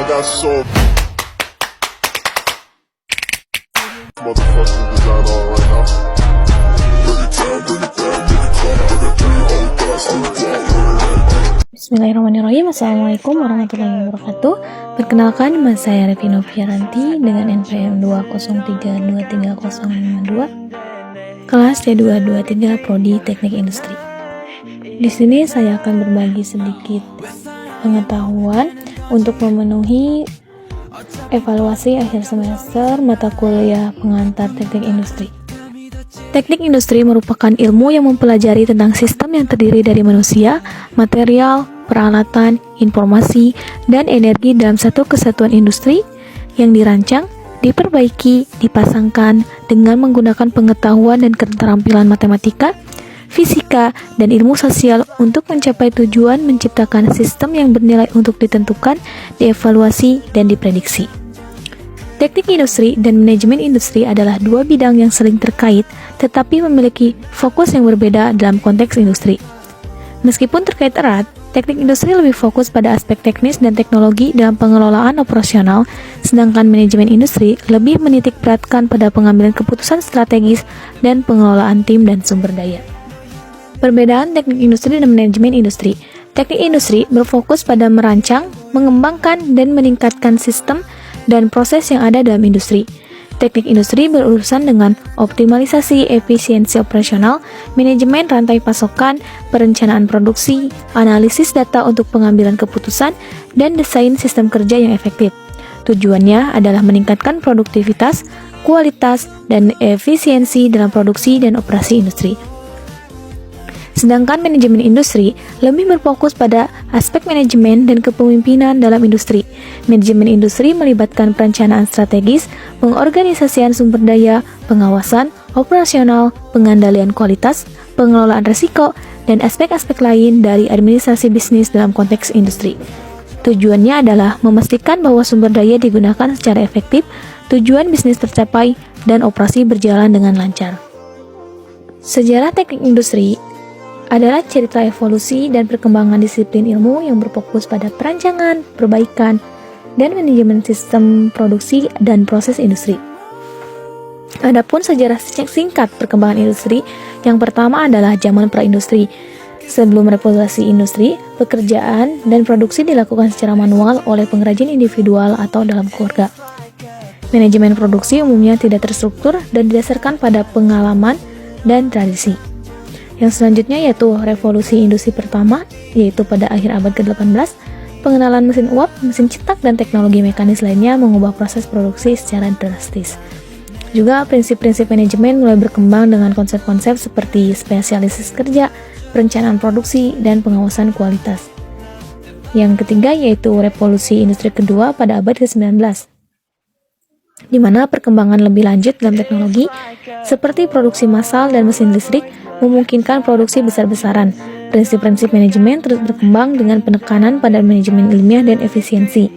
got so motherfucking design on right now. Bring it down, bring it down, make it come, bring it down, hold fast, hold on. Bismillahirrahmanirrahim. Assalamualaikum warahmatullahi wabarakatuh. Perkenalkan, nama saya Revino Fiaranti dengan NPM 203235052, kelas D223 Prodi Teknik Industri. Di sini saya akan berbagi sedikit pengetahuan untuk memenuhi evaluasi akhir semester mata kuliah pengantar Teknik Industri. Teknik industri merupakan ilmu yang mempelajari tentang sistem yang terdiri dari manusia, material, peralatan, informasi, dan energi dalam satu kesatuan industri yang dirancang, diperbaiki, dipasangkan dengan menggunakan pengetahuan dan keterampilan matematika, fisika, dan ilmu sosial untuk mencapai tujuan menciptakan sistem yang bernilai untuk ditentukan, dievaluasi, dan diprediksi. Teknik industri dan manajemen industri adalah dua bidang yang saling terkait, tetapi memiliki fokus yang berbeda dalam konteks industri. Meskipun terkait erat, teknik industri lebih fokus pada aspek teknis dan teknologi dalam pengelolaan operasional, sedangkan manajemen industri lebih menitik beratkan pada pengambilan keputusan strategis dan pengelolaan tim dan sumber daya. Perbedaan teknik industri dan manajemen industri. Teknik industri berfokus pada merancang, mengembangkan, dan meningkatkan sistem dan proses yang ada dalam industri. Teknik industri berurusan dengan optimalisasi efisiensi operasional, manajemen rantai pasokan, perencanaan produksi, analisis data untuk pengambilan keputusan, dan desain sistem kerja yang efektif. Tujuannya adalah meningkatkan produktivitas, kualitas, dan efisiensi dalam produksi dan operasi industri. Sedangkan manajemen industri lebih berfokus pada aspek manajemen dan kepemimpinan dalam industri. Manajemen industri melibatkan perencanaan strategis, pengorganisasian sumber daya, pengawasan, operasional, pengandalian kualitas, pengelolaan risiko, dan aspek-aspek lain dari administrasi bisnis dalam konteks industri. Tujuannya adalah memastikan bahwa sumber daya digunakan secara efektif, tujuan bisnis tercapai, dan operasi berjalan dengan lancar. Sejarah teknik industri adalah cerita evolusi dan perkembangan disiplin ilmu yang berfokus pada perancangan, perbaikan, dan manajemen sistem produksi dan proses industri. Adapun sejarah singkat perkembangan industri, yang pertama adalah zaman praindustri. Sebelum revolusi industri, pekerjaan dan produksi dilakukan secara manual oleh pengrajin individual atau dalam keluarga. Manajemen produksi umumnya tidak terstruktur dan didasarkan pada pengalaman dan tradisi. Yang selanjutnya yaitu revolusi industri pertama, yaitu pada akhir abad ke-18, pengenalan mesin uap, mesin cetak, dan teknologi mekanis lainnya mengubah proses produksi secara drastis. Juga prinsip-prinsip manajemen mulai berkembang dengan konsep-konsep seperti spesialisasi kerja, perencanaan produksi, dan pengawasan kualitas. Yang ketiga yaitu revolusi industri kedua pada abad ke-19, di mana perkembangan lebih lanjut dalam teknologi seperti produksi massal dan mesin listrik memungkinkan produksi besar-besaran. Prinsip-prinsip manajemen terus berkembang dengan penekanan pada manajemen ilmiah dan efisiensi.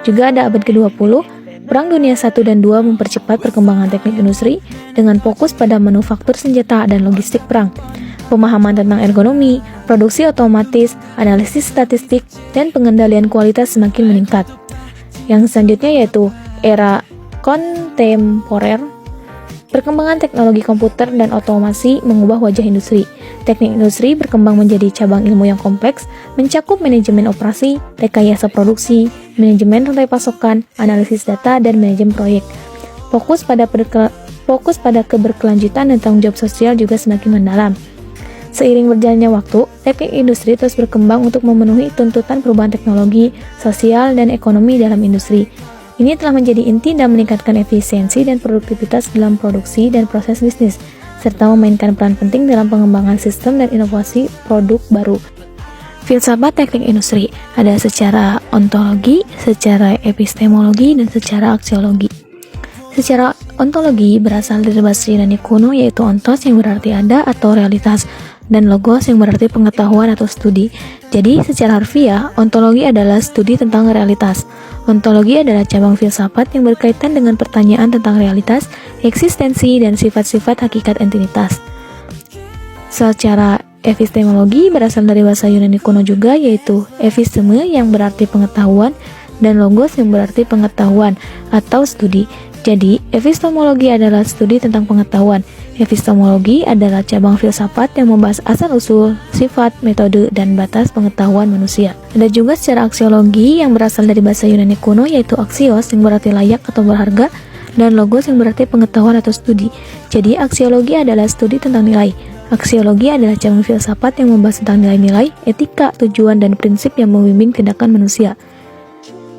Juga ada abad ke-20, Perang Dunia I dan II mempercepat perkembangan teknik industri dengan fokus pada manufaktur senjata dan logistik perang. Pemahaman tentang ergonomi, produksi otomatis, analisis statistik, dan pengendalian kualitas semakin meningkat. Yang selanjutnya yaitu era kontemporer. Perkembangan teknologi komputer dan otomasi mengubah wajah industri. Teknik industri berkembang menjadi cabang ilmu yang kompleks, mencakup manajemen operasi, rekayasa produksi, manajemen rantai pasokan, analisis data, dan manajemen proyek. Fokus pada keberkelanjutan dan tanggung jawab sosial juga semakin mendalam. Seiring berjalannya waktu, teknik industri terus berkembang untuk memenuhi tuntutan perubahan teknologi, sosial, dan ekonomi dalam industri. Ini telah menjadi inti dan meningkatkan efisiensi dan produktivitas dalam produksi dan proses bisnis, serta memainkan peran penting dalam pengembangan sistem dan inovasi produk baru. Filsafat teknik industri ada secara ontologi, secara epistemologi, dan secara aksiologi. Secara ontologi berasal dari bahasa Yunani kuno yaitu ontos yang berarti ada atau realitas, dan logos yang berarti pengetahuan atau studi. Jadi secara harfiah, ontologi adalah studi tentang realitas. Ontologi adalah cabang filsafat yang berkaitan dengan pertanyaan tentang realitas, eksistensi, dan sifat-sifat hakikat entitas. Secara epistemologi berasal dari bahasa Yunani kuno juga, yaitu episteme yang berarti pengetahuan, dan logos yang berarti pengetahuan atau studi. Jadi, epistemologi adalah studi tentang pengetahuan. Epistemologi adalah cabang filsafat yang membahas asal-usul, sifat, metode, dan batas pengetahuan manusia. Ada juga secara aksiologi yang berasal dari bahasa Yunani kuno, yaitu aksios yang berarti layak atau berharga, dan logos yang berarti pengetahuan atau studi. Jadi, aksiologi adalah studi tentang nilai. Aksiologi adalah cabang filsafat yang membahas tentang nilai-nilai, etika, tujuan, dan prinsip yang membimbing tindakan manusia.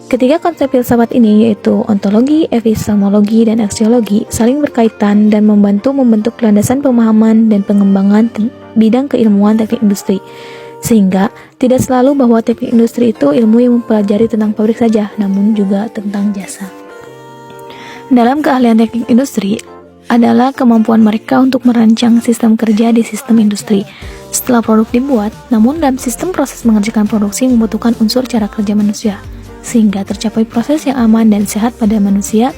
Ketiga konsep filsafat ini, yaitu ontologi, epistemologi, dan aksiologi, saling berkaitan dan membantu membentuk landasan pemahaman dan pengembangan bidang keilmuan teknik industri. Sehingga, tidak selalu bahwa teknik industri itu ilmu yang mempelajari tentang pabrik saja, namun juga tentang jasa. Dalam keahlian teknik industri, adalah kemampuan mereka untuk merancang sistem kerja di sistem industri. Setelah produk dibuat, namun dalam sistem proses mengerjakan produksi membutuhkan unsur cara kerja manusia, sehingga tercapai proses yang aman dan sehat pada manusia.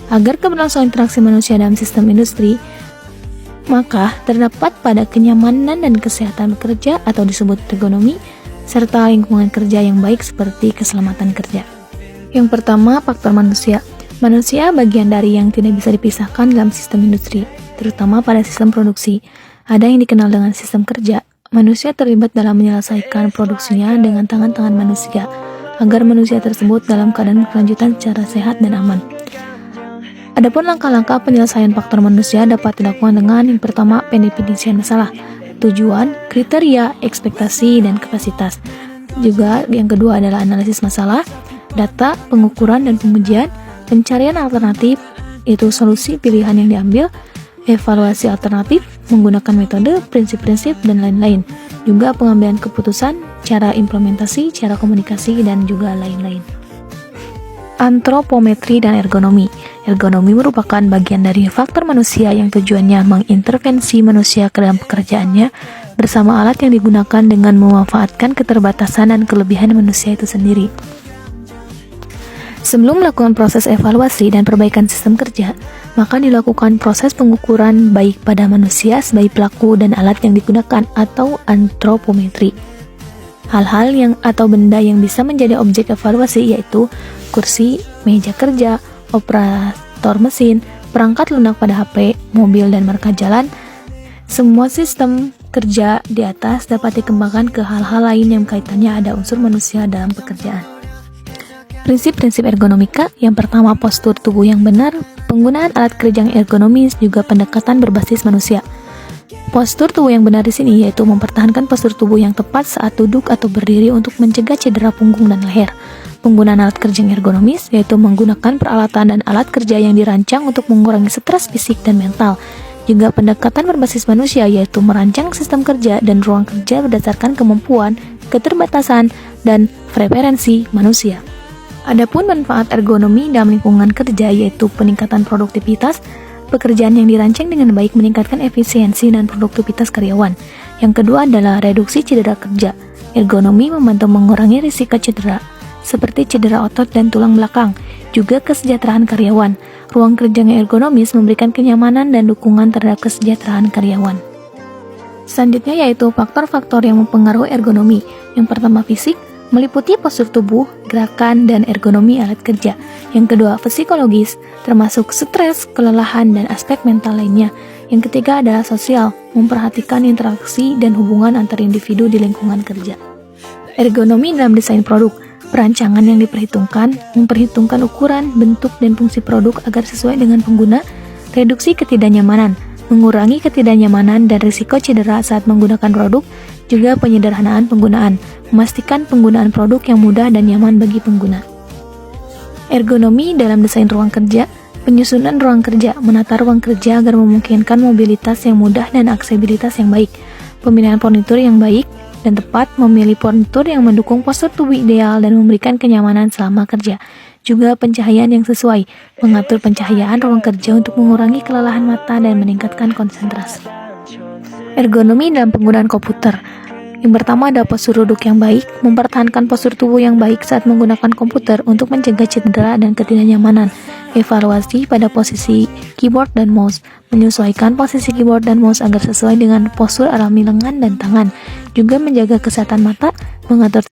Agar keberlangsungan interaksi manusia dalam sistem industri, maka terdapat pada kenyamanan dan kesehatan bekerja atau disebut ergonomi, serta lingkungan kerja yang baik seperti keselamatan kerja. Yang pertama, faktor manusia. Manusia bagian dari yang tidak bisa dipisahkan dalam sistem industri, terutama pada sistem produksi. Ada yang dikenal dengan sistem kerja. Manusia terlibat dalam menyelesaikan produksinya dengan tangan-tangan manusia, agar manusia tersebut dalam keadaan berkelanjutan secara sehat dan aman. Adapun langkah-langkah penyelesaian faktor manusia dapat dilakukan dengan yang pertama, pendefinisian masalah, tujuan, kriteria, ekspektasi, dan kapasitas. Juga yang kedua adalah analisis masalah, data, pengukuran, dan pengujian, pencarian alternatif, itu solusi pilihan yang diambil, evaluasi alternatif, menggunakan metode, prinsip-prinsip, dan lain-lain. Juga pengambilan keputusan, cara implementasi, cara komunikasi, dan juga lain-lain. Antropometri dan ergonomi. Ergonomi merupakan bagian dari faktor manusia yang tujuannya mengintervensi manusia ke dalam pekerjaannya bersama alat yang digunakan dengan memanfaatkan keterbatasan dan kelebihan manusia itu sendiri. Sebelum melakukan proses evaluasi dan perbaikan sistem kerja, maka dilakukan proses pengukuran baik pada manusia sebagai pelaku dan alat yang digunakan atau antropometri. Hal-hal yang atau benda yang bisa menjadi objek evaluasi yaitu kursi, meja kerja, operator mesin, perangkat lunak pada HP, mobil, dan marka jalan. Semua sistem kerja di atas dapat dikembangkan ke hal-hal lain yang kaitannya ada unsur manusia dalam pekerjaan. Prinsip-prinsip ergonomika, yang pertama postur tubuh yang benar, penggunaan alat kerja yang ergonomis, juga pendekatan berbasis manusia. Postur tubuh yang benar di sini yaitu mempertahankan postur tubuh yang tepat saat duduk atau berdiri untuk mencegah cedera punggung dan leher. Penggunaan alat kerja yang ergonomis yaitu menggunakan peralatan dan alat kerja yang dirancang untuk mengurangi stres fisik dan mental. Juga pendekatan berbasis manusia yaitu merancang sistem kerja dan ruang kerja berdasarkan kemampuan, keterbatasan, dan preferensi manusia. Adapun manfaat ergonomi dalam lingkungan kerja yaitu peningkatan produktivitas, pekerjaan yang dirancang dengan baik meningkatkan efisiensi dan produktivitas karyawan. Yang kedua adalah reduksi cedera kerja. Ergonomi membantu mengurangi risiko cedera, seperti cedera otot dan tulang belakang, juga kesejahteraan karyawan. Ruang kerja yang ergonomis memberikan kenyamanan dan dukungan terhadap kesejahteraan karyawan. Selanjutnya yaitu faktor-faktor yang mempengaruhi ergonomi. Yang pertama fisik, meliputi postur tubuh, gerakan, dan ergonomi alat kerja. Yang kedua, psikologis, termasuk stres, kelelahan, dan aspek mental lainnya. Yang ketiga adalah sosial, memperhatikan interaksi dan hubungan antar individu di lingkungan kerja. Ergonomi dalam desain produk, perancangan yang diperhitungkan, memperhitungkan ukuran, bentuk, dan fungsi produk agar sesuai dengan pengguna, reduksi ketidaknyamanan, mengurangi ketidaknyamanan dan risiko cedera saat menggunakan produk, juga penyederhanaan penggunaan, memastikan penggunaan produk yang mudah dan nyaman bagi pengguna. Ergonomi dalam desain ruang kerja, penyusunan ruang kerja, menata ruang kerja agar memungkinkan mobilitas yang mudah dan aksesibilitas yang baik, pemilihan furnitur yang baik dan tepat, memilih furnitur yang mendukung postur tubuh ideal dan memberikan kenyamanan selama kerja, juga pencahayaan yang sesuai, mengatur pencahayaan ruang kerja untuk mengurangi kelelahan mata dan meningkatkan konsentrasi. Ergonomi dalam penggunaan komputer. Yang pertama ada postur duduk yang baik, mempertahankan postur tubuh yang baik saat menggunakan komputer untuk mencegah cedera dan ketidaknyamanan. Evaluasi pada posisi keyboard dan mouse, menyesuaikan posisi keyboard dan mouse agar sesuai dengan postur alami lengan dan tangan. Juga menjaga kesehatan mata, mengatur